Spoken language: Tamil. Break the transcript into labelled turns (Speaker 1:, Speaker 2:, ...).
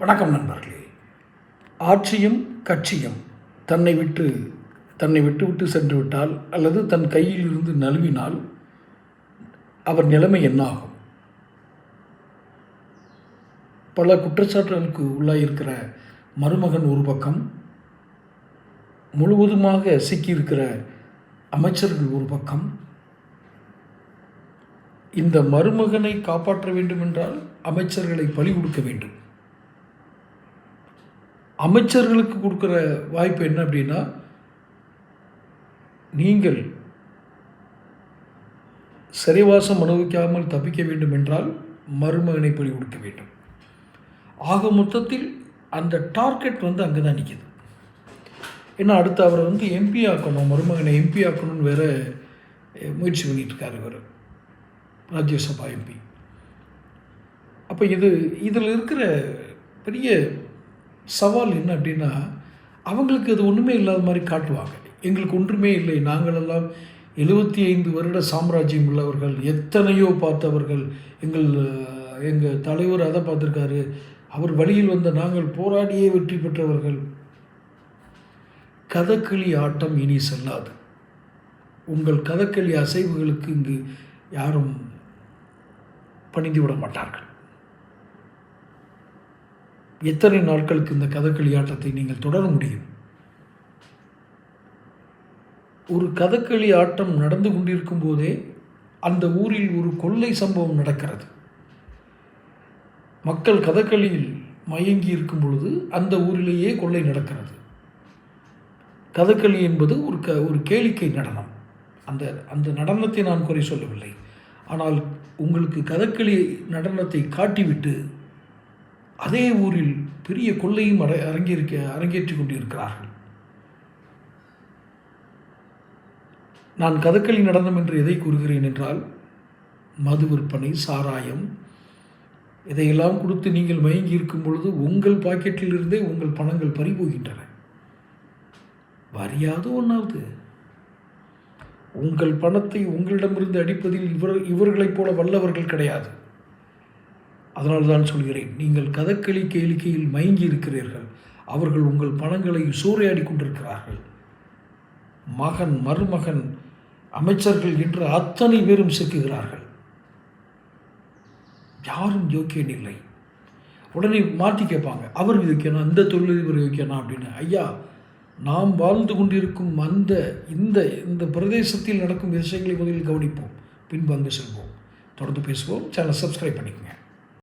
Speaker 1: வணக்கம் நண்பர்களே. ஆட்சியும் கட்சியும் தன்னை விட்டு சென்று விட்டால் அல்லது தன் கையில் இருந்து நழுவினால் அவர் நிலைமை என்ன ஆகும்? பல குற்றச்சாட்டுகளுக்கு உள்ளாயிருக்கிற மருமகன் ஒரு பக்கம், முழுவதுமாக சிக்கியிருக்கிற அமைச்சர்கள் ஒரு பக்கம். இந்த மருமகனை காப்பாற்ற வேண்டும் என்றால் அமைச்சர்களை பலி கொடுக்க வேண்டும். அமைச்சர்களுக்கு கொடுக்குற வாய்ப்பு என்ன அப்படின்னா, நீங்கள் சிறைவாசம் அனுபவிக்காமல் தப்பிக்க வேண்டும் என்றால் மருமகனை பலி கொடுக்க வேண்டும். ஆக மொத்தத்தில் அந்த டார்கெட் அங்கே தான் நிற்கிது. ஏன்னா அடுத்து அவரை எம்பி ஆக்கணும், மருமகனை எம்பி ஆக்கணும்னு வேறு முயற்சி பண்ணிகிட்ருக்காரு இவர், ராஜ்யசபா எம்பி. அப்போ இதில் இருக்கிற பெரிய சவால் என்ன அப்படின்னா, அவங்களுக்கு அது ஒன்றுமே இல்லாத மாதிரி காட்டுவாங்க. எங்களுக்கு ஒன்றுமே இல்லை, நாங்களெல்லாம் 75 வருட சாம்ராஜ்யம் உள்ளவர்கள், எத்தனையோ பார்த்தவர்கள், எங்கள் தலைவர் அதை பார்த்துருக்காரு, அவர் வழியில் வந்த நாங்கள் போராடியே வெற்றி பெற்றவர்கள். கதகளி ஆட்டம் இனி செல்லாது. உங்கள் கதகளி அசைவுகளுக்கு இங்கு யாரும் பணிந்து விட மாட்டார்கள். எத்தனை நாட்களுக்கு இந்த கதகளி ஆட்டத்தை நீங்கள் தொடர முடியும்? ஒரு கதகளி ஆட்டம் நடந்து கொண்டிருக்கும் போதே அந்த ஊரில் ஒரு கொள்ளை சம்பவம் நடக்கிறது. மக்கள் கதகளியில் மயங்கி இருக்கும் பொழுது அந்த ஊரிலேயே கொள்ளை நடக்கிறது. கதகளி என்பது ஒரு கேளிக்கை நடனம். அந்த நடனத்தை நான் குறை சொல்லவில்லை. ஆனால் உங்களுக்கு கதகளி நடனத்தை காட்டிவிட்டு அதே ஊரில் பெரிய கொள்ளையும் அரங்கேற்றி கொண்டிருக்கிறார்கள். நான் கதகளி நடனம் என்று எதை கூறுகிறேன் என்றால், மது விற்பனை, சாராயம், இதையெல்லாம் கொடுத்து நீங்கள் மயங்கி இருக்கும் பொழுது உங்கள் பாக்கெட்டிலிருந்தே உங்கள் பணங்கள் பறிபோகின்றன. வரியாது ஒன்றாவது உங்கள் பணத்தை உங்களிடமிருந்து அடிப்பதில் இவர்களைப் போல வல்லவர்கள் கிடையாது. அதனால் தான் சொல்கிறேன், நீங்கள் கதகளி கேளிக்கையில் மயங்கி இருக்கிறீர்கள். அவர்கள் உங்கள் பணங்களை சூறையாடி கொண்டிருக்கிறார்கள். மகன், மருமகன், அமைச்சர்கள் என்று அத்தனை பேரும் சிக்குகிறார்கள். யாரும் யோக்கியன் இல்லை. உடனே மாற்றி கேட்பாங்க, அவர் யோக்கியனா, இந்த தொழிலதிபர் யோக்கியனா அப்படின்னு. ஐயா, நாம் வாழ்ந்து கொண்டிருக்கும் இந்த பிரதேசத்தில் நடக்கும் விஷயங்களை முதலில் கவனிப்போம், பின்பு அங்கு செல்வோம். தொடர்ந்து பேசுவோம். சேனலை சப்ஸ்கிரைப் பண்ணிக்கோங்க.